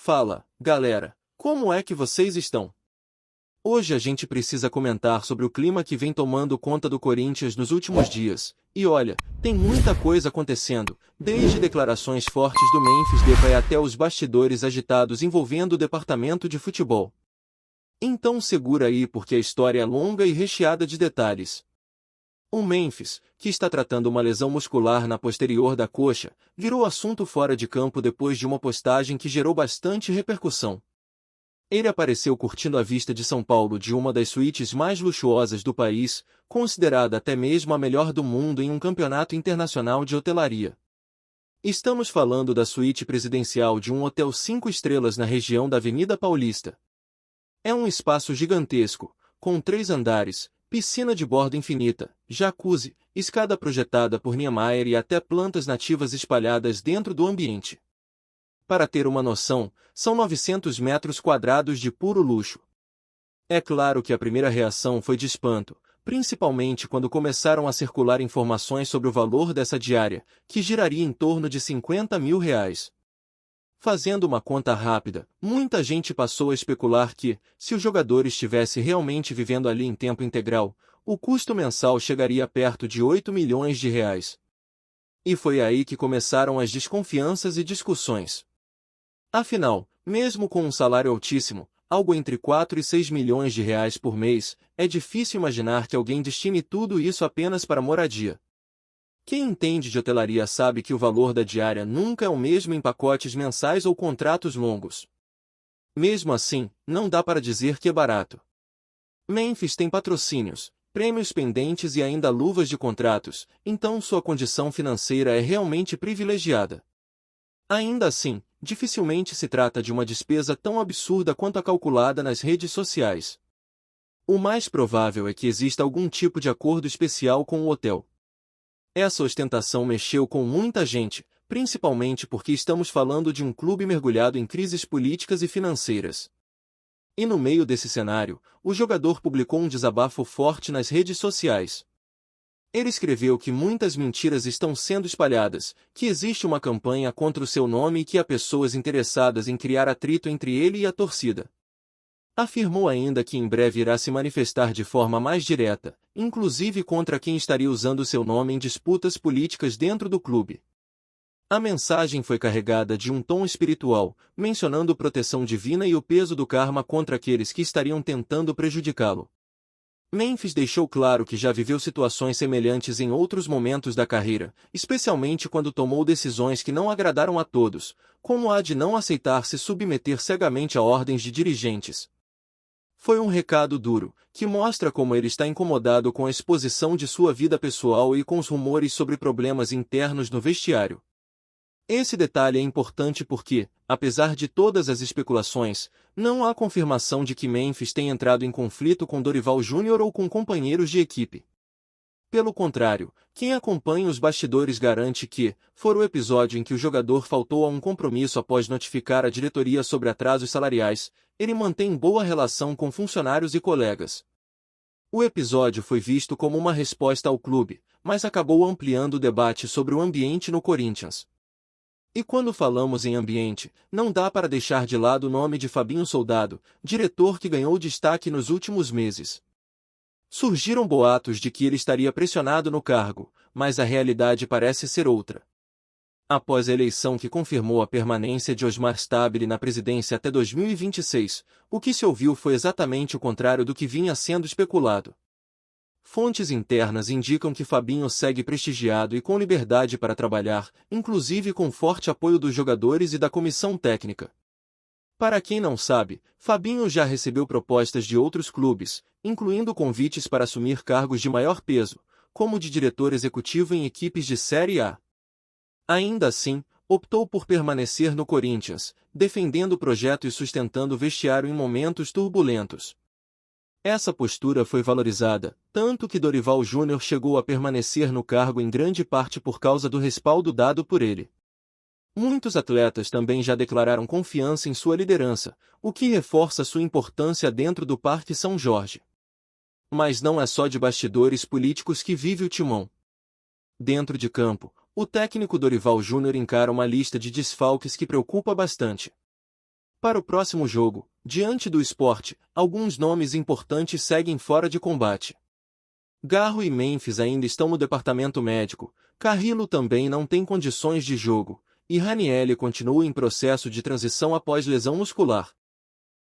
Fala, galera, como é que vocês estão? Hoje a gente precisa comentar sobre o clima que vem tomando conta do Corinthians nos últimos dias. E olha, tem muita coisa acontecendo, desde declarações fortes do Memphis Depay até os bastidores agitados envolvendo o departamento de futebol. Então segura aí porque a história é longa e recheada de detalhes. O Memphis, que está tratando uma lesão muscular na posterior da coxa, virou assunto fora de campo depois de uma postagem que gerou bastante repercussão. Ele apareceu curtindo a vista de São Paulo de uma das suítes mais luxuosas do país, considerada até mesmo a melhor do mundo em um campeonato internacional de hotelaria. Estamos falando da suíte presidencial de um hotel 5 estrelas na região da Avenida Paulista. É um espaço gigantesco, com 3 andares, piscina de borda infinita, jacuzzi, escada projetada por Niemeyer e até plantas nativas espalhadas dentro do ambiente. Para ter uma noção, são 900 metros quadrados de puro luxo. É claro que a primeira reação foi de espanto, principalmente quando começaram a circular informações sobre o valor dessa diária, que giraria em torno de R$ 50 mil. Fazendo uma conta rápida, muita gente passou a especular que, se o jogador estivesse realmente vivendo ali em tempo integral, o custo mensal chegaria perto de R$ 8 milhões. E foi aí que começaram as desconfianças e discussões. Afinal, mesmo com um salário altíssimo, algo entre 4 e 6 milhões de reais por mês, é difícil imaginar que alguém destine tudo isso apenas para moradia. Quem entende de hotelaria sabe que o valor da diária nunca é o mesmo em pacotes mensais ou contratos longos. Mesmo assim, não dá para dizer que é barato. Memphis tem patrocínios, prêmios pendentes e ainda luvas de contratos, então sua condição financeira é realmente privilegiada. Ainda assim, dificilmente se trata de uma despesa tão absurda quanto a calculada nas redes sociais. O mais provável é que exista algum tipo de acordo especial com o hotel. Essa ostentação mexeu com muita gente, principalmente porque estamos falando de um clube mergulhado em crises políticas e financeiras. E no meio desse cenário, o jogador publicou um desabafo forte nas redes sociais. Ele escreveu que muitas mentiras estão sendo espalhadas, que existe uma campanha contra o seu nome e que há pessoas interessadas em criar atrito entre ele e a torcida. Afirmou ainda que em breve irá se manifestar de forma mais direta, inclusive contra quem estaria usando seu nome em disputas políticas dentro do clube. A mensagem foi carregada de um tom espiritual, mencionando proteção divina e o peso do karma contra aqueles que estariam tentando prejudicá-lo. Memphis deixou claro que já viveu situações semelhantes em outros momentos da carreira, especialmente quando tomou decisões que não agradaram a todos, como a de não aceitar se submeter cegamente a ordens de dirigentes. Foi um recado duro, que mostra como ele está incomodado com a exposição de sua vida pessoal e com os rumores sobre problemas internos no vestiário. Esse detalhe é importante porque, apesar de todas as especulações, não há confirmação de que Memphis tenha entrado em conflito com Dorival Júnior ou com companheiros de equipe. Pelo contrário, quem acompanha os bastidores garante que, for o episódio em que o jogador faltou a um compromisso após notificar a diretoria sobre atrasos salariais, ele mantém boa relação com funcionários e colegas. O episódio foi visto como uma resposta ao clube, mas acabou ampliando o debate sobre o ambiente no Corinthians. E quando falamos em ambiente, não dá para deixar de lado o nome de Fabinho Soldado, diretor que ganhou destaque nos últimos meses. Surgiram boatos de que ele estaria pressionado no cargo, mas a realidade parece ser outra. Após a eleição que confirmou a permanência de Osmar Stabile na presidência até 2026, o que se ouviu foi exatamente o contrário do que vinha sendo especulado. Fontes internas indicam que Fabinho segue prestigiado e com liberdade para trabalhar, inclusive com forte apoio dos jogadores e da comissão técnica. Para quem não sabe, Fabinho já recebeu propostas de outros clubes, incluindo convites para assumir cargos de maior peso, como de diretor executivo em equipes de Série A. Ainda assim, optou por permanecer no Corinthians, defendendo o projeto e sustentando o vestiário em momentos turbulentos. Essa postura foi valorizada, tanto que Dorival Júnior chegou a permanecer no cargo em grande parte por causa do respaldo dado por ele. Muitos atletas também já declararam confiança em sua liderança, o que reforça sua importância dentro do Parque São Jorge. Mas não é só de bastidores políticos que vive o timão. Dentro de campo, o técnico Dorival Júnior encara uma lista de desfalques que preocupa bastante. Para o próximo jogo, diante do Sport, alguns nomes importantes seguem fora de combate. Garro e Memphis ainda estão no departamento médico, Carrillo também não tem condições de jogo, e Ranieri continua em processo de transição após lesão muscular.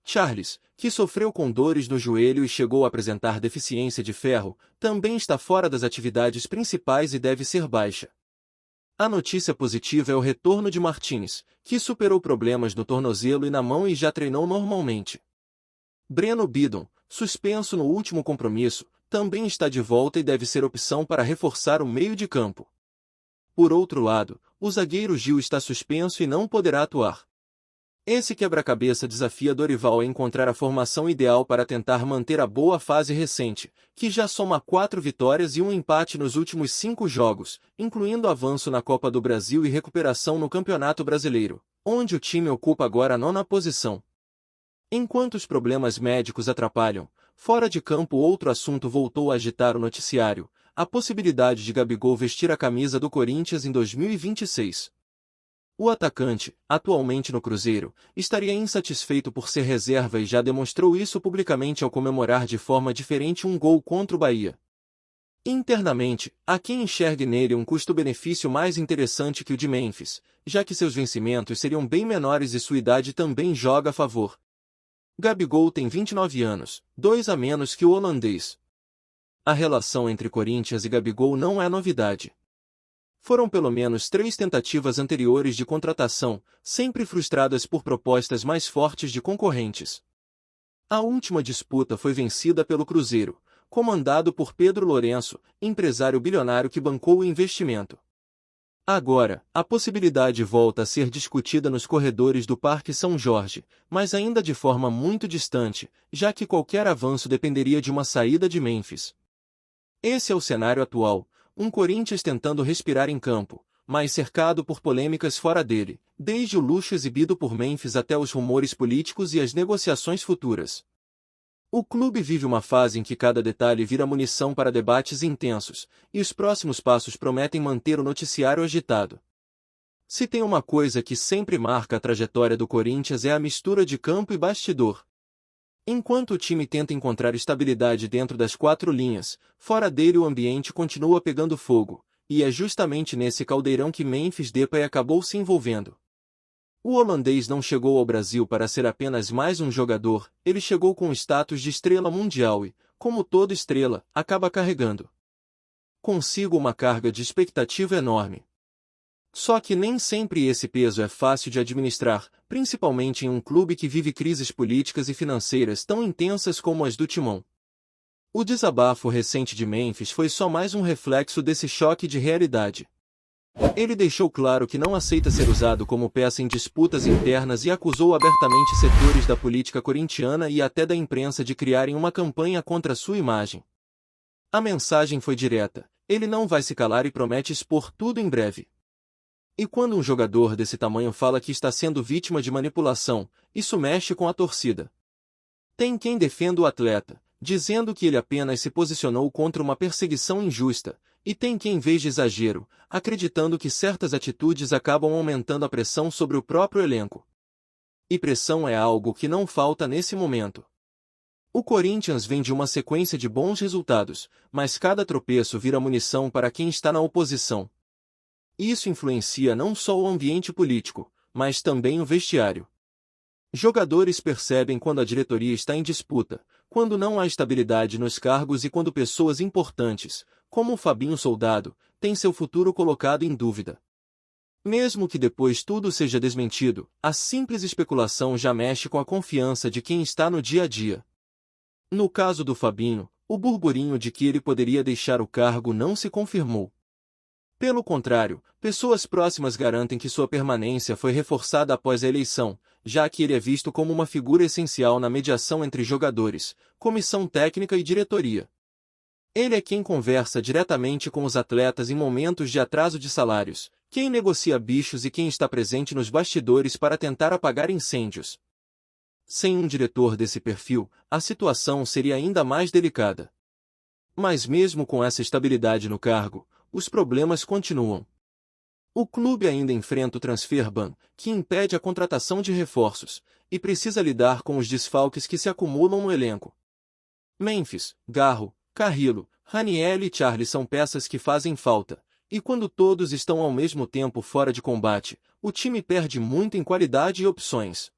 Charles, que sofreu com dores no joelho e chegou a apresentar deficiência de ferro, também está fora das atividades principais e deve ser baixa. A notícia positiva é o retorno de Martínez, que superou problemas no tornozelo e na mão e já treinou normalmente. Breno Bidon, suspenso no último compromisso, também está de volta e deve ser opção para reforçar o meio de campo. Por outro lado, o zagueiro Gil está suspenso e não poderá atuar. Esse quebra-cabeça desafia Dorival a encontrar a formação ideal para tentar manter a boa fase recente, que já soma 4 vitórias e um empate nos últimos 5 jogos, incluindo avanço na Copa do Brasil e recuperação no Campeonato Brasileiro, onde o time ocupa agora a 9ª posição. Enquanto os problemas médicos atrapalham, fora de campo outro assunto voltou a agitar o noticiário, a possibilidade de Gabigol vestir a camisa do Corinthians em 2026. O atacante, atualmente no Cruzeiro, estaria insatisfeito por ser reserva e já demonstrou isso publicamente ao comemorar de forma diferente um gol contra o Bahia. Internamente, há quem enxergue nele um custo-benefício mais interessante que o de Memphis, já que seus vencimentos seriam bem menores e sua idade também joga a favor. Gabigol tem 29 anos, 2 a menos que o holandês. A relação entre Corinthians e Gabigol não é novidade. Foram pelo menos 3 tentativas anteriores de contratação, sempre frustradas por propostas mais fortes de concorrentes. A última disputa foi vencida pelo Cruzeiro, comandado por Pedro Lourenço, empresário bilionário que bancou o investimento. Agora, a possibilidade volta a ser discutida nos corredores do Parque São Jorge, mas ainda de forma muito distante, já que qualquer avanço dependeria de uma saída de Memphis. Esse é o cenário atual, um Corinthians tentando respirar em campo, mas cercado por polêmicas fora dele, desde o luxo exibido por Memphis até os rumores políticos e as negociações futuras. O clube vive uma fase em que cada detalhe vira munição para debates intensos, e os próximos passos prometem manter o noticiário agitado. Se tem uma coisa que sempre marca a trajetória do Corinthians é a mistura de campo e bastidor. Enquanto o time tenta encontrar estabilidade dentro das 4 linhas, fora dele o ambiente continua pegando fogo, e é justamente nesse caldeirão que Memphis Depay acabou se envolvendo. O holandês não chegou ao Brasil para ser apenas mais um jogador, ele chegou com o status de estrela mundial e, como toda estrela, acaba carregando consigo uma carga de expectativa enorme. Só que nem sempre esse peso é fácil de administrar, principalmente em um clube que vive crises políticas e financeiras tão intensas como as do Timão. O desabafo recente de Memphis foi só mais um reflexo desse choque de realidade. Ele deixou claro que não aceita ser usado como peça em disputas internas e acusou abertamente setores da política corintiana e até da imprensa de criarem uma campanha contra sua imagem. A mensagem foi direta, ele não vai se calar e promete expor tudo em breve. E quando um jogador desse tamanho fala que está sendo vítima de manipulação, isso mexe com a torcida. Tem quem defenda o atleta, dizendo que ele apenas se posicionou contra uma perseguição injusta, e tem quem veja exagero, acreditando que certas atitudes acabam aumentando a pressão sobre o próprio elenco. E pressão é algo que não falta nesse momento. O Corinthians vem de uma sequência de bons resultados, mas cada tropeço vira munição para quem está na oposição. Isso influencia não só o ambiente político, mas também o vestiário. Jogadores percebem quando a diretoria está em disputa, quando não há estabilidade nos cargos e quando pessoas importantes, como o Fabinho Soldado, têm seu futuro colocado em dúvida. Mesmo que depois tudo seja desmentido, a simples especulação já mexe com a confiança de quem está no dia a dia. No caso do Fabinho, o burburinho de que ele poderia deixar o cargo não se confirmou. Pelo contrário, pessoas próximas garantem que sua permanência foi reforçada após a eleição, já que ele é visto como uma figura essencial na mediação entre jogadores, comissão técnica e diretoria. Ele é quem conversa diretamente com os atletas em momentos de atraso de salários, quem negocia bichos e quem está presente nos bastidores para tentar apagar incêndios. Sem um diretor desse perfil, a situação seria ainda mais delicada. Mas mesmo com essa estabilidade no cargo, os problemas continuam. O clube ainda enfrenta o transfer ban, que impede a contratação de reforços, e precisa lidar com os desfalques que se acumulam no elenco. Memphis, Garro, Carrillo, Ranieri e Charlie são peças que fazem falta, e quando todos estão ao mesmo tempo fora de combate, o time perde muito em qualidade e opções.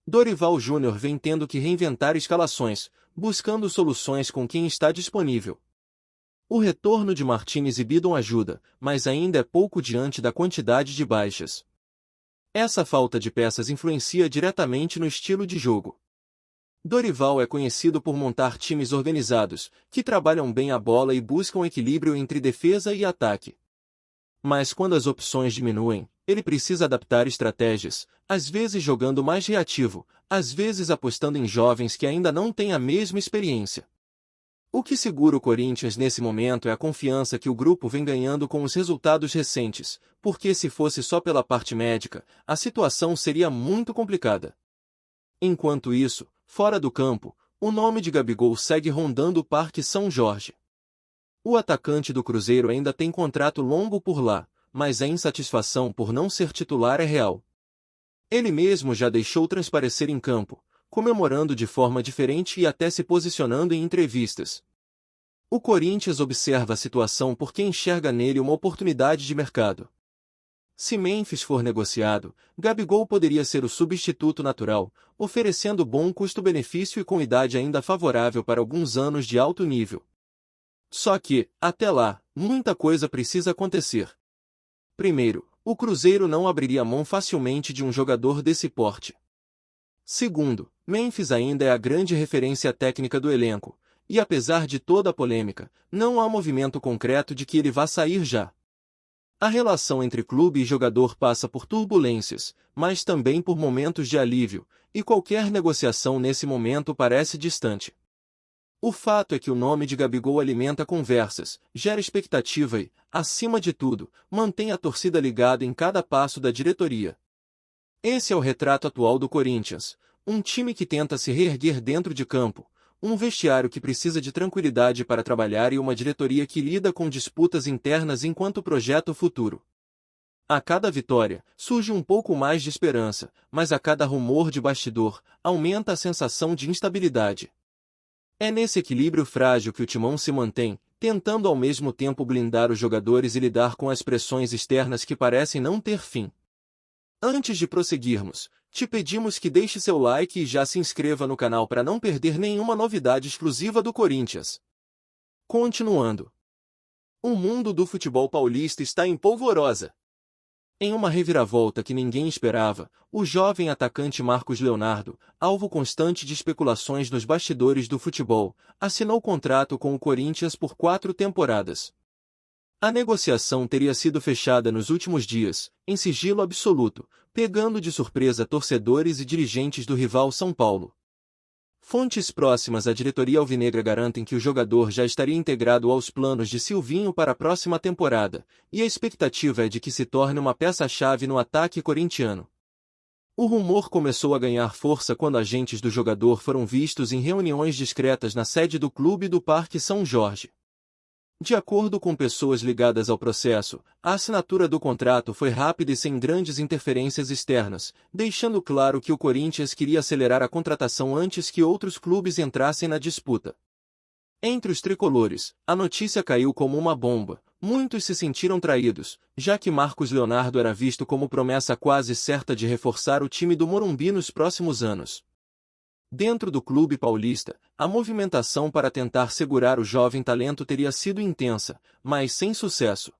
Dorival Júnior vem tendo que reinventar escalações, buscando soluções com quem está disponível. O retorno de Martínez e Bidon ajuda, mas ainda é pouco diante da quantidade de baixas. Essa falta de peças influencia diretamente no estilo de jogo. Dorival é conhecido por montar times organizados, que trabalham bem a bola e buscam equilíbrio entre defesa e ataque. Mas quando as opções diminuem, ele precisa adaptar estratégias, às vezes jogando mais reativo, às vezes apostando em jovens que ainda não têm a mesma experiência. O que segura o Corinthians nesse momento é a confiança que o grupo vem ganhando com os resultados recentes, porque se fosse só pela parte médica, a situação seria muito complicada. Enquanto isso, fora do campo, o nome de Gabigol segue rondando o Parque São Jorge. O atacante do Cruzeiro ainda tem contrato longo por lá, mas a insatisfação por não ser titular é real. Ele mesmo já deixou transparecer em campo, comemorando de forma diferente e até se posicionando em entrevistas. O Corinthians observa a situação porque enxerga nele uma oportunidade de mercado. Se Memphis for negociado, Gabigol poderia ser o substituto natural, oferecendo bom custo-benefício e com idade ainda favorável para alguns anos de alto nível. Só que, até lá, muita coisa precisa acontecer. Primeiro, o Cruzeiro não abriria mão facilmente de um jogador desse porte. Segundo, Memphis ainda é a grande referência técnica do elenco, e apesar de toda a polêmica, não há movimento concreto de que ele vá sair já. A relação entre clube e jogador passa por turbulências, mas também por momentos de alívio, e qualquer negociação nesse momento parece distante. O fato é que o nome de Gabigol alimenta conversas, gera expectativa e, acima de tudo, mantém a torcida ligada em cada passo da diretoria. Esse é o retrato atual do Corinthians, um time que tenta se reerguer dentro de campo, um vestiário que precisa de tranquilidade para trabalhar e uma diretoria que lida com disputas internas enquanto projeta o futuro. A cada vitória, surge um pouco mais de esperança, mas a cada rumor de bastidor, aumenta a sensação de instabilidade. É nesse equilíbrio frágil que o timão se mantém, tentando ao mesmo tempo blindar os jogadores e lidar com as pressões externas que parecem não ter fim. Antes de prosseguirmos, te pedimos que deixe seu like e já se inscreva no canal para não perder nenhuma novidade exclusiva do Corinthians. Continuando. O mundo do futebol paulista está em polvorosa. Em uma reviravolta que ninguém esperava, o jovem atacante Marcos Leonardo, alvo constante de especulações nos bastidores do futebol, assinou contrato com o Corinthians por 4 temporadas. A negociação teria sido fechada nos últimos dias, em sigilo absoluto, pegando de surpresa torcedores e dirigentes do rival São Paulo. Fontes próximas à diretoria alvinegra garantem que o jogador já estaria integrado aos planos de Silvinho para a próxima temporada, e a expectativa é de que se torne uma peça-chave no ataque corintiano. O rumor começou a ganhar força quando agentes do jogador foram vistos em reuniões discretas na sede do clube do Parque São Jorge. De acordo com pessoas ligadas ao processo, a assinatura do contrato foi rápida e sem grandes interferências externas, deixando claro que o Corinthians queria acelerar a contratação antes que outros clubes entrassem na disputa. Entre os tricolores, a notícia caiu como uma bomba. Muitos se sentiram traídos, já que Marcos Leonardo era visto como promessa quase certa de reforçar o time do Morumbi nos próximos anos. Dentro do clube paulista, a movimentação para tentar segurar o jovem talento teria sido intensa, mas sem sucesso.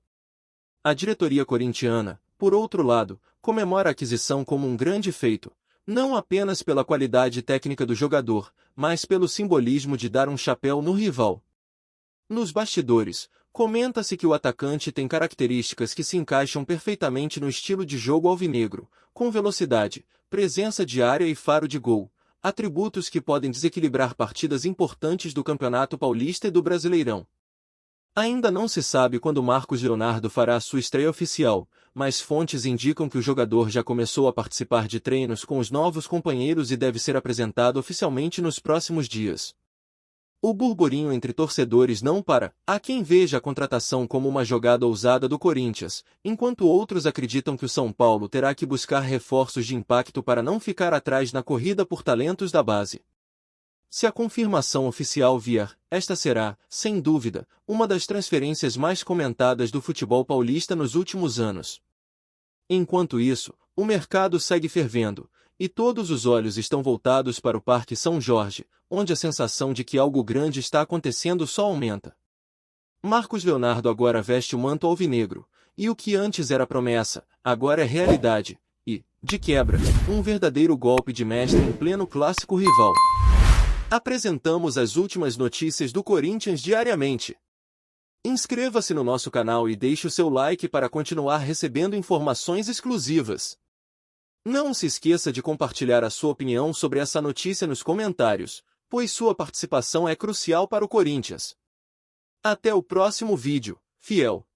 A diretoria corintiana, por outro lado, comemora a aquisição como um grande feito, não apenas pela qualidade técnica do jogador, mas pelo simbolismo de dar um chapéu no rival. Nos bastidores, comenta-se que o atacante tem características que se encaixam perfeitamente no estilo de jogo alvinegro, com velocidade, presença de área e faro de gol, atributos que podem desequilibrar partidas importantes do Campeonato Paulista e do Brasileirão. Ainda não se sabe quando Marcos Leonardo fará sua estreia oficial, mas fontes indicam que o jogador já começou a participar de treinos com os novos companheiros e deve ser apresentado oficialmente nos próximos dias. O burburinho entre torcedores não para. Há quem veja a contratação como uma jogada ousada do Corinthians, enquanto outros acreditam que o São Paulo terá que buscar reforços de impacto para não ficar atrás na corrida por talentos da base. Se a confirmação oficial vier, esta será, sem dúvida, uma das transferências mais comentadas do futebol paulista nos últimos anos. Enquanto isso, o mercado segue fervendo, e todos os olhos estão voltados para o Parque São Jorge, onde a sensação de que algo grande está acontecendo só aumenta. Marcos Leonardo agora veste o manto alvinegro, e o que antes era promessa, agora é realidade, e, de quebra, um verdadeiro golpe de mestre em pleno clássico rival. Apresentamos as últimas notícias do Corinthians diariamente. Inscreva-se no nosso canal e deixe o seu like para continuar recebendo informações exclusivas. Não se esqueça de compartilhar a sua opinião sobre essa notícia nos comentários, pois sua participação é crucial para o Corinthians. Até o próximo vídeo, fiel!